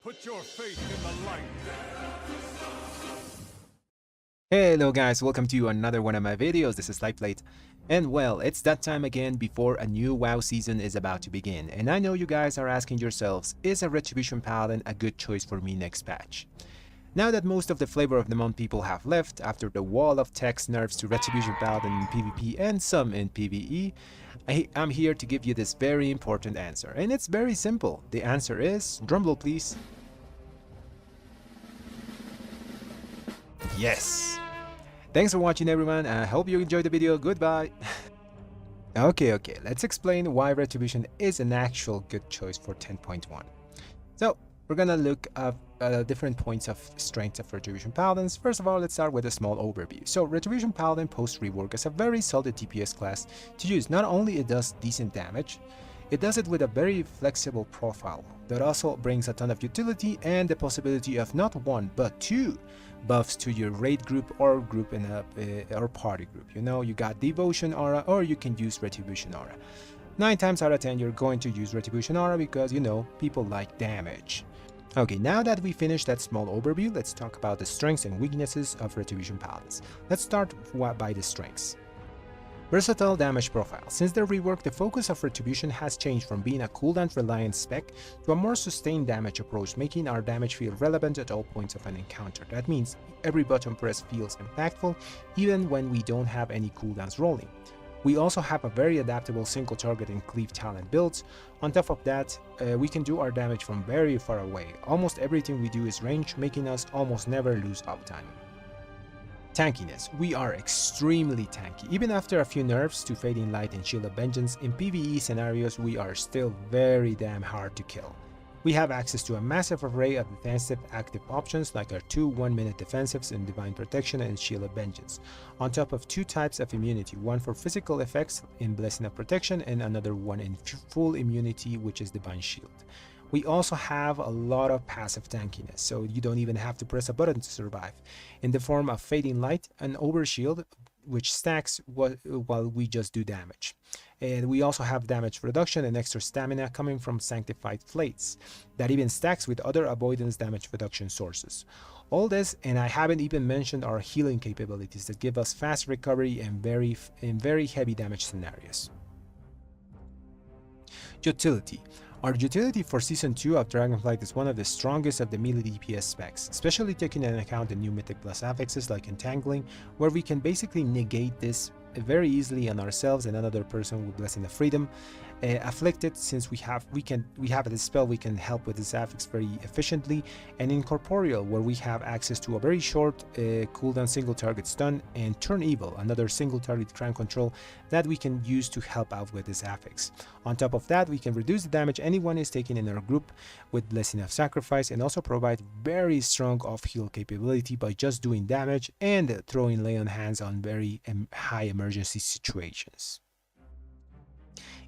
Put your faith in the light. Hello guys, welcome to another one of my videos. This is Lightblade. And well, it's that time again before a new WoW season is about to begin. And I know you guys are asking yourselves, is a Retribution Paladin a good choice for me next patch? Now that most of the flavor of the month people have left after the wall of text nerfs to Retribution Paladin in PvP and some in PvE, I'm here to give you this very important answer. And it's very simple. The answer is, drumroll please. Yes! Thanks for watching everyone, I hope you enjoyed the video, goodbye! Okay, let's explain why Retribution is an actual good choice for 10.1. So, we're gonna look at different points of strength of Retribution Paladins. First of all, let's start with a small overview. So, Retribution Paladin post-rework is a very solid DPS class to use. Not only it does decent damage, it does it with a very flexible profile that also brings a ton of utility and the possibility of not one but two buffs to your raid group or group in or party group. You know, you got Devotion Aura or you can use Retribution Aura. 9 times out of 10 you're going to use Retribution Aura because, you know, people like damage. Okay, now that we finished that small overview, let's talk about the strengths and weaknesses of Retribution Paladins. Let's start by the strengths. Versatile damage profile. Since the rework, the focus of Retribution has changed from being a cooldown reliant spec to a more sustained damage approach, making our damage field relevant at all points of an encounter. That means every button press feels impactful even when we don't have any cooldowns rolling. We also have a very adaptable single target and cleave talent builds. On top of that, we can do our damage from very far away. Almost everything we do is range, making us almost never lose uptime. Tankiness. We are extremely tanky. Even after a few nerfs to Fading Light and Shield of Vengeance, in PvE scenarios we are still very damn hard to kill. We have access to a massive array of defensive active options like our 2 1-minute defensives in Divine Protection and Shield of Vengeance, on top of 2 types of immunity, one for physical effects in Blessing of Protection and another one in full immunity, which is Divine Shield. We also have a lot of passive tankiness, so you don't even have to press a button to survive, in the form of Fading Light and Overshield, which stacks while we just do damage. And we also have damage reduction and extra stamina coming from Sanctified Flates, that even stacks with other avoidance damage reduction sources. All this, and I haven't even mentioned our healing capabilities that give us fast recovery in very heavy damage scenarios. Utility. Our utility for Season 2 of Dragonflight is one of the strongest of the melee DPS specs, especially taking into account the new Mythic Plus affixes like Entangling, where we can basically negate this very easily on ourselves and another person with Blessing of Freedom. Afflicted, since we have this spell, we can help with this affix very efficiently, and Incorporeal, where we have access to a very short cooldown single target stun, and Turn Evil, another single target crown control that we can use to help out with this affix. On top of that, we can reduce the damage anyone is taking in our group with Blessing of Sacrifice, and also provide very strong off-heal capability by just doing damage and throwing Lay on Hands on very high emergency situations.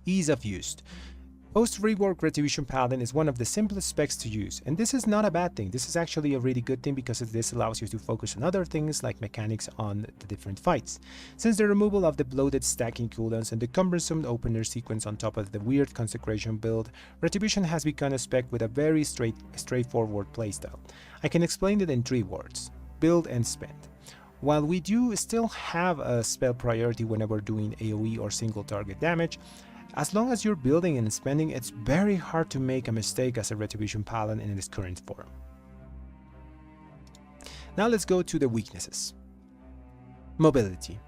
Ease of use. Post-rework Retribution Paladin is one of the simplest specs to use, and this is not a bad thing. This is actually a really good thing because this allows you to focus on other things like mechanics on the different fights. Since the removal of the bloated stacking cooldowns and the cumbersome opener sequence on top of the weird consecration build, Retribution has become a spec with a very straightforward playstyle. I can explain it in 3 words: build and spend. While we do still have a spell priority whenever doing AoE or single target damage, as long as you're building and spending, it's very hard to make a mistake as a Retribution Paladin in its current form. Now let's go to the weaknesses. Mobility.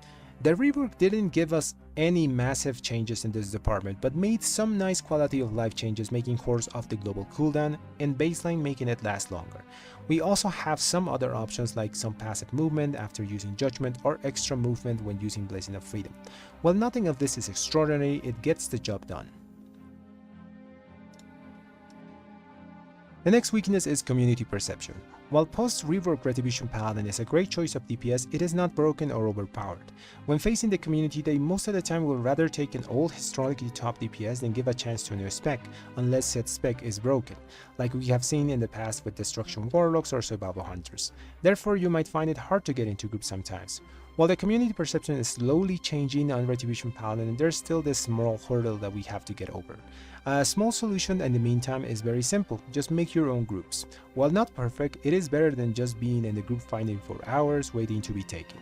The rework didn't give us any massive changes in this department, but made some nice quality of life changes, making Horse off the global cooldown and baseline making it last longer. We also have some other options like some passive movement after using Judgment or extra movement when using Blessing of Freedom. While nothing of this is extraordinary, it gets the job done. The next weakness is community perception. While post-rework Retribution Paladin is a great choice of DPS, it is not broken or overpowered. When facing the community, they most of the time will rather take an old historically top DPS than give a chance to a new spec, unless said spec is broken, like we have seen in the past with Destruction Warlocks or Survival Hunters. Therefore, you might find it hard to get into groups sometimes. While the community perception is slowly changing on Retribution Paladin, there's still this moral hurdle that we have to get over. A small solution in the meantime is very simple, just make your own groups. While not perfect, it is better than just being in the group finding for hours waiting to be taken.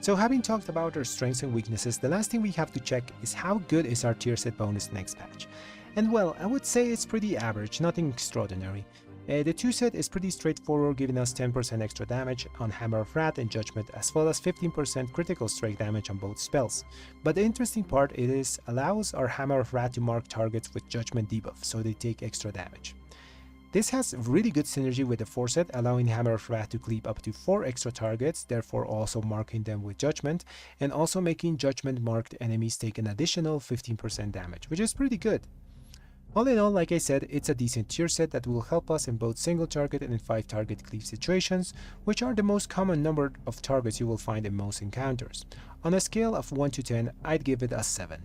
So having talked about our strengths and weaknesses, the last thing we have to check is how good is our tier set bonus next patch. And well, I would say it's pretty average, nothing extraordinary. The 2 set is pretty straightforward, giving us 10% extra damage on Hammer of Wrath and Judgment, as well as 15% critical strike damage on both spells. But the interesting part is allows our Hammer of Wrath to mark targets with Judgment debuff, so they take extra damage. This has really good synergy with the 4 set, allowing Hammer of Wrath to cleave up to 4 extra targets, therefore also marking them with Judgment, and also making Judgment marked enemies take an additional 15% damage, which is pretty good. All in all, like I said, it's a decent tier set that will help us in both single target and 5 target cleave situations, which are the most common number of targets you will find in most encounters. On a scale of 1 to 10, I'd give it a 7.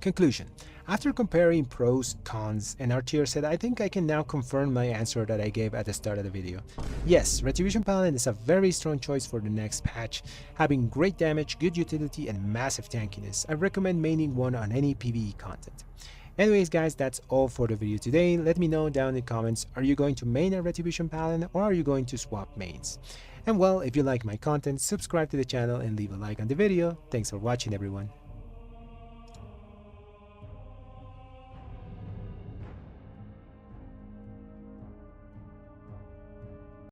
Conclusion. After comparing pros, cons, and our tier set, I think I can now confirm my answer that I gave at the start of the video. Yes, Retribution Paladin is a very strong choice for the next patch, having great damage, good utility, and massive tankiness. I recommend maining one on any PVE content. Anyways guys, that's all for the video today. Let me know down in the comments, are you going to main a Retribution Paladin or are you going to swap mains? And well, if you like my content, subscribe to the channel and leave a like on the video. Thanks for watching everyone.